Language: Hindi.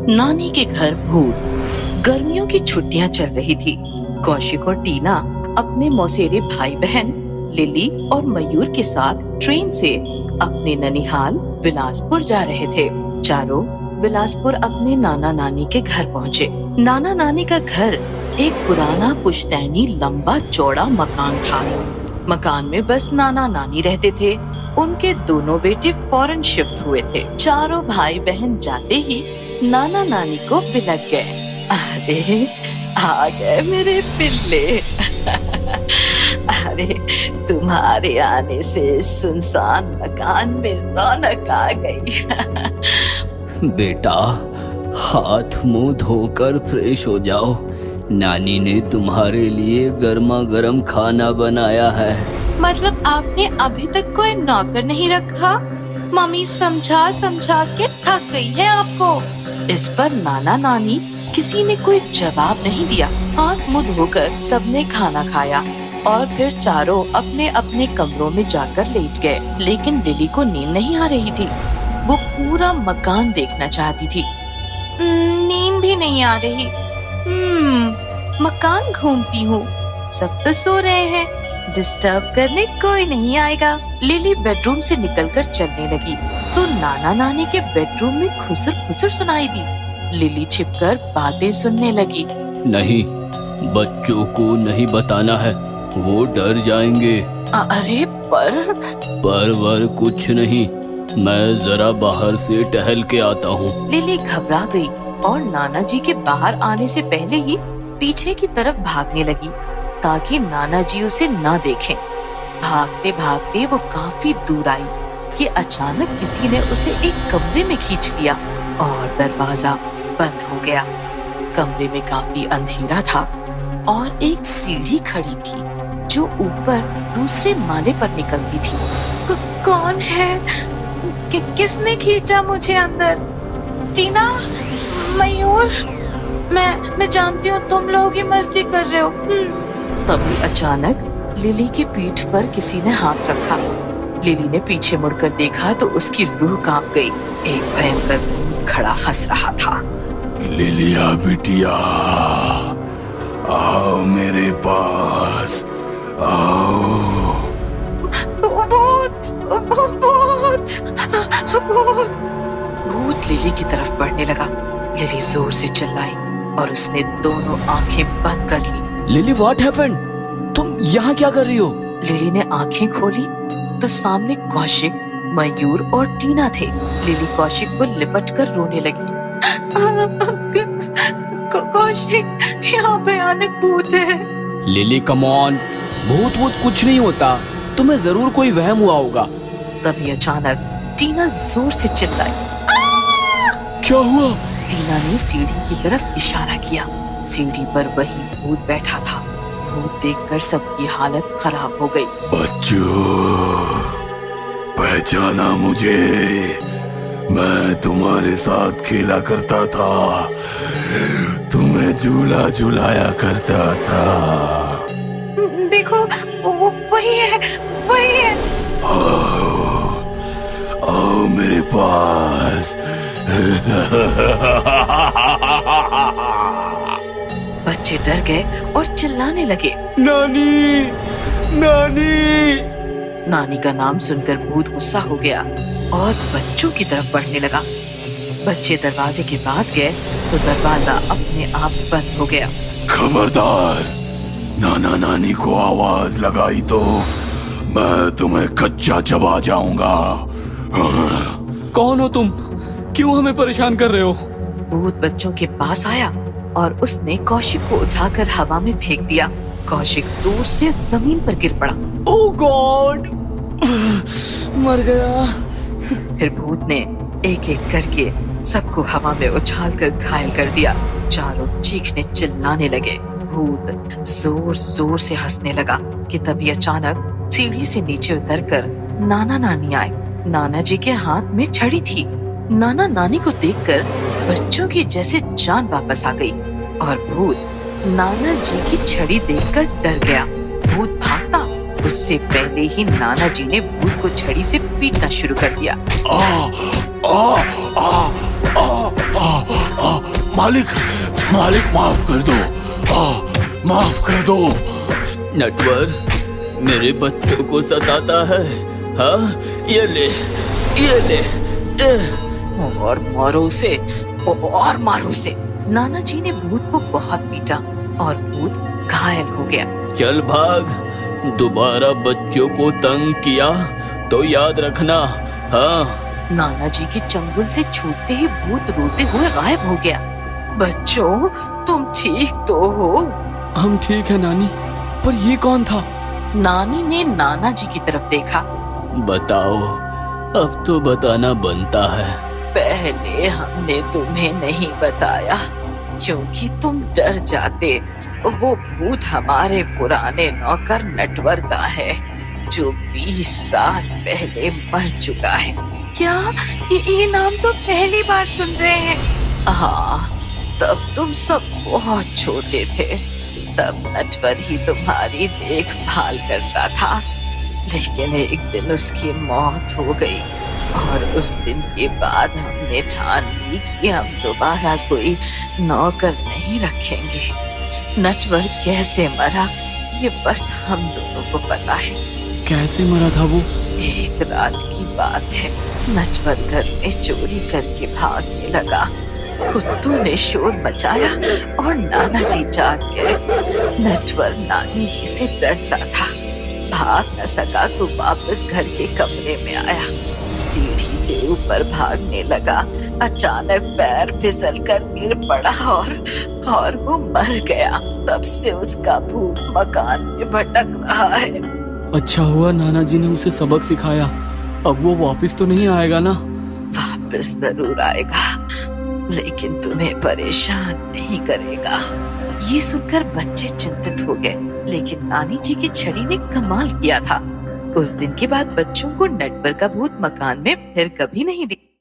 नानी के घर भूत। गर्मियों की छुट्टियां चल रही थी। कौशिक और टीना अपने मौसेरे भाई बहन लिली और मयूर के साथ ट्रेन से अपने ननिहाल बिलासपुर जा रहे थे। चारों बिलासपुर अपने नाना नानी के घर पहुँचे। नाना नानी का घर एक पुराना पुश्तैनी लंबा चौड़ा मकान था। मकान में बस नाना नानी रहते थे। उनके दोनों बेटे फौरन शिफ्ट हुए थे। चारों भाई बहन जाते ही नाना नानी को बिलक गए। अरे आ गए मेरे पिल्ले। अरे तुम्हारे आने से सुनसान मकान में रौनक आ गई। बेटा, हाथ मुंह धोकर फ्रेश हो जाओ। नानी ने तुम्हारे लिए गर्मा गर्म खाना बनाया है। मतलब आपने अभी तक कोई नौकर नहीं रखा? मम्मी समझा समझा के थक गई है आपको। इस पर नाना नानी किसी ने कोई जवाब नहीं दिया। हाथ मुंह धोकर सबने खाना खाया और फिर चारों अपने अपने कमरों में जाकर लेट गए। लेकिन लिली को नींद नहीं आ रही थी। वो पूरा मकान देखना चाहती थी। नींद भी नहीं आ रही। मकान घूमती हूँ, सब तो सो रहे हैं, डिस्टर्ब करने कोई नहीं आएगा। लिली बेडरूम से निकलकर चलने लगी तो नाना नानी के बेडरूम में खुसर खुसर सुनाई दी। लिली छिपकर बातें सुनने लगी। नहीं, बच्चों को नहीं बताना है, वो डर जाएंगे। अरे पर वर कुछ नहीं, मैं जरा बाहर से टहल के आता हूँ। लिली घबरा गई और नाना जी के बाहर आने से पहले ही पीछे की तरफ भागने लगी ताकि नाना जी उसे ना देखें। भागते भागते वो काफी दूर आई कि अचानक किसी ने उसे एक कमरे में खींच लिया और दरवाजा बंद हो गया। कमरे में काफी अंधेरा था और एक सीढ़ी खड़ी थी जो ऊपर दूसरे माले पर निकलती थी। कौन है? किसने खींचा मुझे अंदर? टीना, मयूर, मैं जानती हूँ तुम लोग ही मस्ती कर रहे हो। तभी अचानक लिली की पीठ पर किसी ने हाथ रखा। लिली ने पीछे मुड़कर देखा तो उसकी रूह कांप गई। एक भयंकर भूत खड़ा हंस रहा था। लिलिया बिटिया, आओ मेरे पास आओ। भूत लिली की तरफ बढ़ने लगा। लिली जोर से चिल्लाई और उसने दोनों आंखें बंद कर ली। Lily, what happened? तुम यहाँ क्या कर रही हो? लिली ने आंखें खोली तो सामने कौशिक, मयूर और टीना थे। लिली कौशिक को लिपटकर रोने लगी। कौशिक, यहाँ भयानक भूत है। लिली कम ऑन, भूत कुछ नहीं होता, तुम्हें जरूर कोई वहम हुआ होगा। तभी अचानक टीना जोर से चिल्लाई। क्या हुआ? टीना ने सीढ़ी की तरफ इशारा किया। सीढ़ी पर वही भूत बैठा था। भूत देखकर सबकी हालत खराब हो गई। बच्चों, पहचाना मुझे? मैं तुम्हारे साथ खेला करता था, तुम्हें झूला झुलाया करता था। देखो, वो वही है, वही है। आओ मेरे पास। बच्चे डर गए और चिल्लाने लगे। नानी, नानी। नानी का नाम सुनकर भूत गुस्सा हो गया और बच्चों की तरफ बढ़ने लगा। बच्चे दरवाजे के पास गए तो दरवाजा अपने आप बंद हो गया। खबरदार, नाना नानी को आवाज लगाई तो मैं तुम्हें कच्चा चबा जाऊंगा। कौन हो तुम? क्यों हमें परेशान कर रहे हो? भूत बच्चों के पास आया और उसने कौशिक को उठाकर हवा में फेंक दिया। कौशिक जोर से जमीन पर गिर पड़ा। ओह गॉड, मर गया। फिर भूत ने एक एक करके सबको हवा में उछालकर घायल कर दिया। चारों चीखने चिल्लाने लगे। भूत जोर जोर से हंसने लगा कि तभी अचानक सीढ़ी से नीचे उतरकर नाना नानी आए। नाना जी के हाथ में छड़ी थी। नाना नानी को देखकर बच्चों की जैसे जान वापस आ गई और भूत नाना जी की छड़ी देखकर डर गया। भूत भागता, उससे पहले ही नाना जी ने भूत को छड़ी से पीटना शुरू कर दिया। आ, आ, आ, आ, आ, मालिक मालिक माफ कर दो, माफ कर दो। नटवर मेरे बच्चों को सताता है। हाँ, ये ले। और मारो उसे, और मारो उसे। नाना जी ने भूत को बहुत पीटा और भूत घायल हो गया। चल भाग, दोबारा बच्चों को तंग किया तो याद रखना। हाँ। नाना जी के चंगुल से छूटते ही भूत रोते हुए गायब हो गया। बच्चों, तुम ठीक तो हो? हम ठीक है नानी, पर ये कौन था? नानी ने नाना जी की तरफ देखा। बताओ, अब तो बताना बनता है। पहले हमने तुम्हें नहीं बताया क्योंकि तुम डर जाते। वो भूत हमारे पुराने नौकर नटवर का है जो 20 साल पहले मर चुका है। क्या? ये नाम तो पहली बार सुन रहे हैं। हाँ, तब तुम सब बहुत छोटे थे। तब नटवर ही तुम्हारी देखभाल करता था, लेकिन एक दिन उसकी मौत हो गई और उस दिन के बाद हमने ठान ली कि हम दोबारा कोई नौकर नहीं रखेंगे। नटवर कैसे मरा ये बस हम दोनों को पता है। कैसे मरा था वो? एक रात की बात है, नटवर घर में चोरी करके भागने लगा। कुत्तों ने शोर मचाया और नाना जी जाग गए। नटवर नानी जी से डरता था, भाग न सका तो वापस घर के कमरे में आया। सीढ़ी से ऊपर भागने लगा, अचानक पैर फिसल कर गिर पड़ा और वो मर गया। तब से उसका भूत मकान में भटक रहा है। अच्छा हुआ नाना जी ने उसे सबक सिखाया। अब वो वापस तो नहीं आएगा ना? वापस जरूर आएगा, लेकिन तुम्हें परेशान नहीं करेगा। ये सुनकर बच्चे चिंतित हो गए, लेकिन नानी जी की छड़ी ने कमाल किया था। उस दिन के बाद बच्चों को नटवर का भूत मकान में फिर कभी नहीं दिखा।